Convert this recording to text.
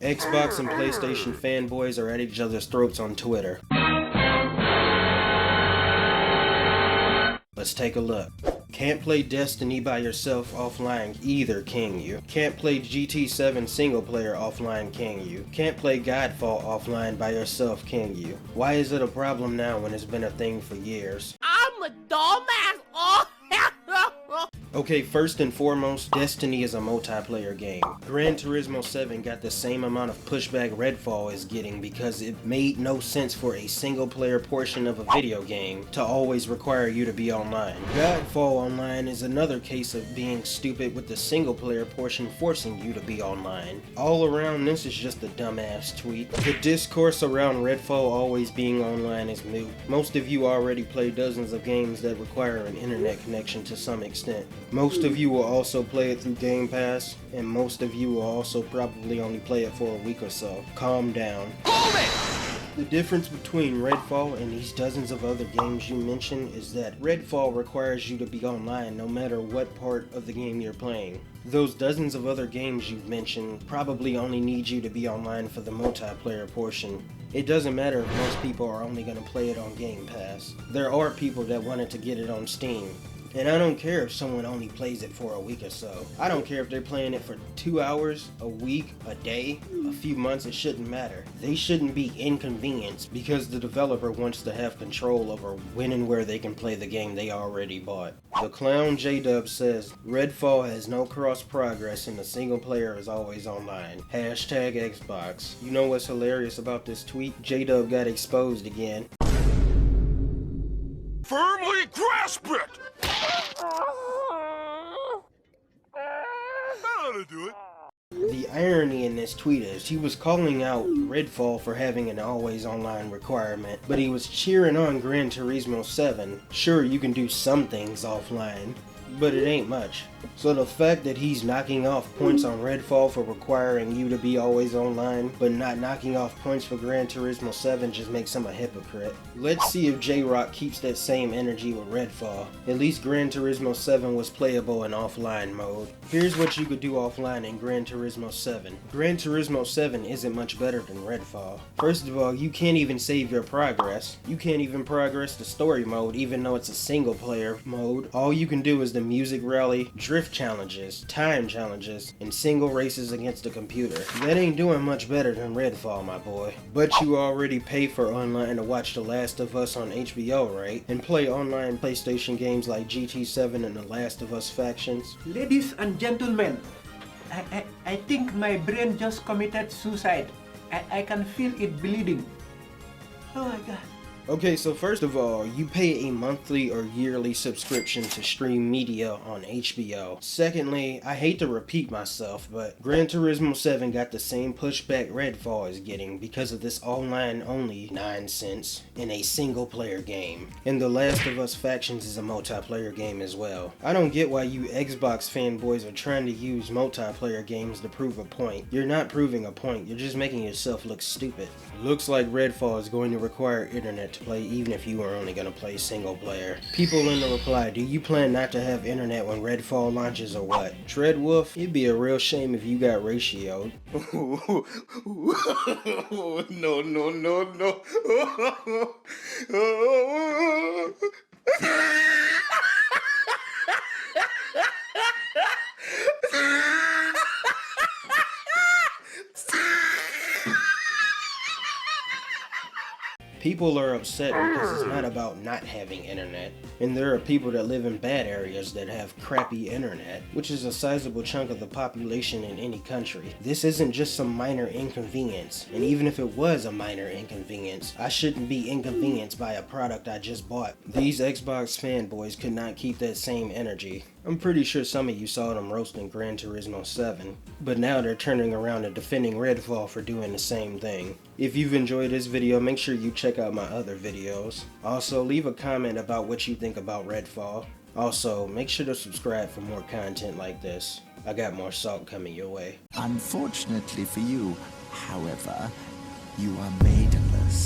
Xbox and PlayStation fanboys are at each other's throats on Twitter. Let's take a look. Can't play Destiny by yourself offline either, can you? Can't play GT7 single player offline, can you? Can't play Godfall offline by yourself, can you? Why is it a problem now when it's been a thing for years? I'm a dumbass! Oh, Okay, first and foremost, Destiny is a multiplayer game. Gran Turismo 7 got the same amount of pushback Redfall is getting because it made no sense for a single player portion of a video game to always require you to be online. Godfall Online is another case of being stupid with the single player portion forcing you to be online. All around, this is just a dumbass tweet. The discourse around Redfall always being online is moot. Most of you already play dozens of games that require an internet connection to some extent. Most of you will also play it through Game Pass, and most of you will also probably only play it for a week or so. Calm down. hold it! The difference between Redfall and these dozens of other games you mentioned is that Redfall requires you to be online no matter what part of the game you're playing. Those dozens of other games you've mentioned probably only need you to be online for the multiplayer portion. It doesn't matter if most people are only going to play it on Game Pass. There are people that wanted to get it on Steam. And I don't care if someone only plays it for a week or so. I don't care if they're playing it for 2 hours, a week, a day, a few months, it shouldn't matter. They shouldn't be inconvenienced because the developer wants to have control over when and where they can play the game they already bought. The clown J-Dub says, Redfall has no cross progress and the single player is always online. Hashtag Xbox. You know what's hilarious about this tweet? J-Dub got exposed again. Firmly grasp it! That'll do it. The irony in this tweet is he was calling out Redfall for having an always online requirement, but he was cheering on Gran Turismo 7. Sure, you can do some things offline, but it ain't much. So the fact that he's knocking off points on Redfall for requiring you to be always online, but not knocking off points for Gran Turismo 7 just makes him a hypocrite. Let's see if J-Rock keeps that same energy with Redfall. At least Gran Turismo 7 was playable in offline mode. Here's what you could do offline in Gran Turismo 7. Gran Turismo 7 isn't much better than Redfall. First of all, you can't even save your progress. You can't even progress the story mode even though it's a single player mode. All you can do is the music rally, drift challenges, time challenges, and single races against the computer. That ain't doing much better than Redfall, my boy. But you already pay for online to watch The Last of Us on HBO, right? And play online PlayStation games like GT7 and The Last of Us Factions. Ladies and gentlemen, I think my brain just committed suicide. I can feel it bleeding. Oh my god. Okay, so first of all, you pay a monthly or yearly subscription to stream media on HBO. Secondly, I hate to repeat myself, but Gran Turismo 7 got the same pushback Redfall is getting because of this online-only nonsense in a single-player game. And The Last of Us Factions is a multiplayer game as well. I don't get why you Xbox fanboys are trying to use multiplayer games to prove a point. You're not proving a point, you're just making yourself look stupid. Looks like Redfall is going to require internet to play even if you are only going to play single player. People in the reply, do you plan not to have internet when Redfall launches or what? Treadwolf, it'd be a real shame if you got ratioed. No, no, no, no. People are upset because it's not about not having internet, and there are people that live in bad areas that have crappy internet, which is a sizable chunk of the population in any country. This isn't just some minor inconvenience, and even if it was a minor inconvenience, I shouldn't be inconvenienced by a product I just bought. These Xbox fanboys could not keep that same energy. I'm pretty sure some of you saw them roasting Gran Turismo 7, but now they're turning around and defending Redfall for doing the same thing. If you've enjoyed this video, make sure you check out my other videos. Also, leave a comment about what you think about Redfall. Also, make sure to subscribe for more content like this. I got more salt coming your way. Unfortunately for you, however, you are made